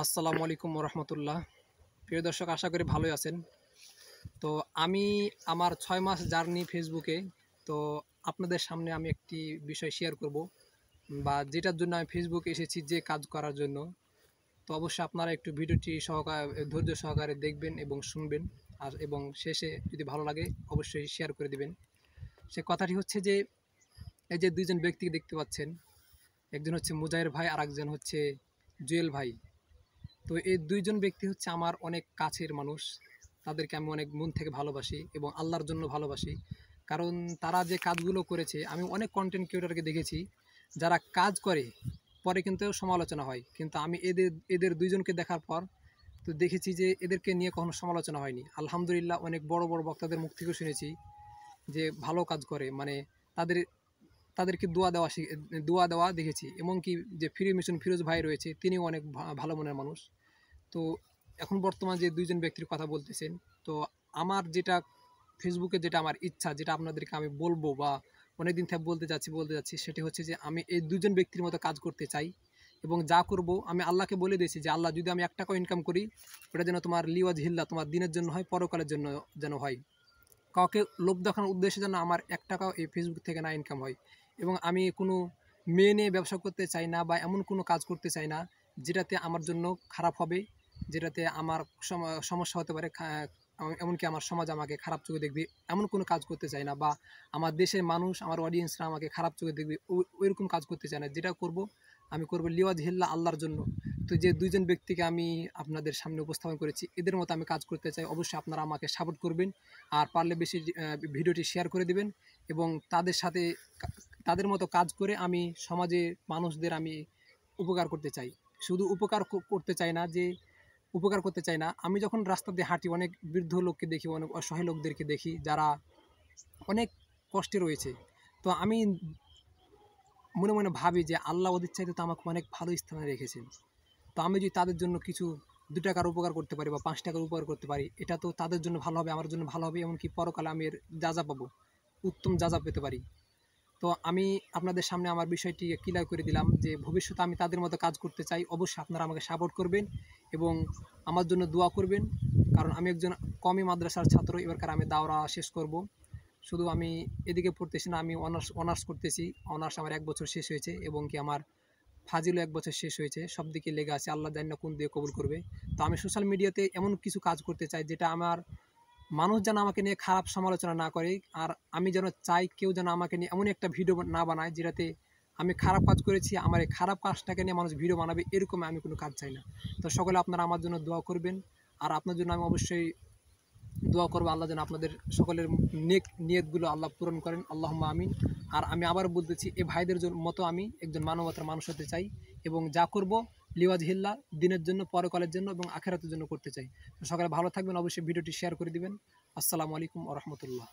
আসসালামু আলাইকুম রহমতুল্লাহ। প্রিয় দর্শক, আশা করি ভালোই আছেন। তো আমি আমার 6 মাস জার্নি ফেসবুকে। তো আপনাদের সামনে আমি একটি বিষয় শেয়ার করব, বা যেটার জন্য আমি ফেসবুকে এসেছি, যে কাজ করার জন্য। তো অবশ্যই আপনারা একটু ভিডিওটি ধৈর্য সহকারে দেখবেন এবং শুনবেন। আর এবং শেষে যদি ভালো লাগে অবশ্যই শেয়ার করে দিবেন। সে কথাটি হচ্ছে যে, এই যে দুইজন ব্যক্তিকে দেখতে পাচ্ছেন, একজন হচ্ছে মুজাহির ভাই আর একজন হচ্ছে জুয়েল ভাই। তো এই দুইজন ব্যক্তি হচ্ছে আমার অনেক কাছের মানুষ। তাদেরকে আমি অনেক মন থেকে ভালোবাসি এবং আল্লাহর জন্য ভালোবাসি। কারণ তারা যে কাজগুলো করেছে, আমি অনেক কন্টেন্ট ক্রিয়েটরকে দেখেছি যারা কাজ করে পরে কিন্তু সমালোচনা হয়, কিন্তু আমি এদের এদের দুইজনকে দেখার পর তো দেখেছি যে এদেরকে নিয়ে কখনো সমালোচনা হয়নি। আলহামদুলিল্লাহ, অনেক বড় বড় বক্তাদের মুখ থেকেও শুনেছি যে ভালো কাজ করে, মানে তাদের তাদেরকে দোয়া দেওয়া দেখেছি। এমনকি যে ফ্রি মিশন ফিরোজ ভাই রয়েছে, তিনিও অনেক ভালো মনের মানুষ। তো এখন বর্তমান যে দুইজন ব্যক্তির কথা বলতেছেন, তো আমার যেটা ফেসবুকে যেটা আমার ইচ্ছা, যেটা আপনাদেরকে আমি বলবো বা অনেকদিন থেকে বলতে যাচ্ছি, সেটি হচ্ছে যে আমি এই দুজন ব্যক্তির মতো কাজ করতে চাই। এবং যা করব আমি আল্লাহকে বলে দিয়েছি যে, আল্লাহ, যদি আমি 1 টাকাও ইনকাম করি, ওটা যেন তোমার লিওয়াজ হিল্লা, তোমার দিনের জন্য হয়, পরকালের জন্য যেন হয়। কাউকে লোভ দেখানোর উদ্দেশ্যে যেন আমার 1 টাকাও এই ফেসবুক থেকে না ইনকাম হয়। এবং আমি কোনো মেয়ে নিয়ে ব্যবসা করতে চাই না, বা এমন কোনো কাজ করতে চাই না যেটাতে আমার জন্য খারাপ হবে, যেটাতে আমার সমস্যা হতে পারে, এমনকি আমার সমাজ আমাকে খারাপ চোখে দেখবে। এমন কোনো কাজ করতে চাই না, বা আমার দেশের মানুষ, আমার অডিয়েন্সরা আমাকে খারাপ চোখে দেখবে, ওইরকম কাজ করতে চাই না। যেটা করব আমি করব লিওয়াজ হিল্লা, আল্লাহর জন্য। তো যে দুইজন ব্যক্তিকে আমি আপনাদের সামনে উপস্থাপন করেছি, এদের মতো আমি কাজ করতে চাই। অবশ্যই আপনারা আমাকে সাপোর্ট করবেন, আর পারলে বেশি ভিডিওটি শেয়ার করে দিবেন। এবং তাদের সাথে তাদের মতো কাজ করে আমি সমাজে মানুষদের আমি উপকার করতে চাই। শুধু উপকার করতে চাই না, যে উপকার করতে চাই না, আমি যখন রাস্তা দিয়ে হাঁটি অনেক বৃদ্ধ লোককে দেখি, অনেক অসহায় লোকদেরকে দেখি যারা অনেক কষ্টে রয়েছে। তো আমি মনে মনে ভাবি যে আল্লাহ ওদের চাইতে তো আমাকে অনেক ভালো স্থানে রেখেছেন। তো আমি যদি তাদের জন্য কিছু 2 টাকার উপকার করতে পারি বা 5 টাকার উপকার করতে পারি, এটা তো তাদের জন্য ভালো হবে, আমার জন্য ভালো হবে। এমনকি পরকালে আমি এর যাজা পাবো, উত্তম যাজা পেতে পারি। তো আমি আপনাদের সামনে আমার বিষয়টি ক্লিয়ার করে দিলাম যে ভবিষ্যতে আমি তাদের মতো কাজ করতে চাই। অবশ্যই আপনারা আমাকে সাপোর্ট করবেন এবং আমার জন্য দোয়া করবেন। কারণ আমি একজন কওমি মাদ্রাসার ছাত্র, এবারকার আমি দাওরা শেষ করব। শুধু আমি এদিকে পড়তেছি না, আমি অনার্স করতেছি। অনার্স আমার 1 বছর শেষ হয়েছে, এবং কি আমার ফাজিলও 1 বছর শেষ হয়েছে। সব দিকে লেগে আছে, আল্লাহ জানি না কোন দিয়ে কবুল করবে। তো আমি সোশ্যাল মিডিয়াতে এমন কিছু কাজ করতে চাই যেটা আমার মানুষ যেন আমাকে নিয়ে খারাপ সমালোচনা না করে। আর আমি যেন চাই কেউ যেন আমাকে নিয়ে এমন একটা ভিডিও না বানায় যেটাতে আমি খারাপ কাজ করেছি, আমার এই খারাপ কাজটাকে নিয়ে মানুষ ভিডিও বানাবে, এরকম আমি কোনো কাজ চাই না। তো সকলে আপনারা আমার জন্য দোয়া করবেন। আর আপনার জন্য আমি অবশ্যই দোয়া করবো, আল্লাহ যেন আপনাদের সকলের নিয়তগুলো আল্লাহ পূরণ করেন, আল্লাহুম্মা আমিন। আর আমি আবার বলতেছি, এই ভাইদের মতো আমি একজন মানবতার মানুষ হতে চাই, এবং যা করব লিওয়াজ হিল্লা, দিনের জন্য, পরকালের জন্য এবং আখেরাতের জন্য করতে চাই। তো সকালে ভালো থাকবেন, অবশ্যই ভিডিওটি শেয়ার করে দিবেন। আসসালামু আলাইকুম ওয়া রাহমাতুল্লাহ।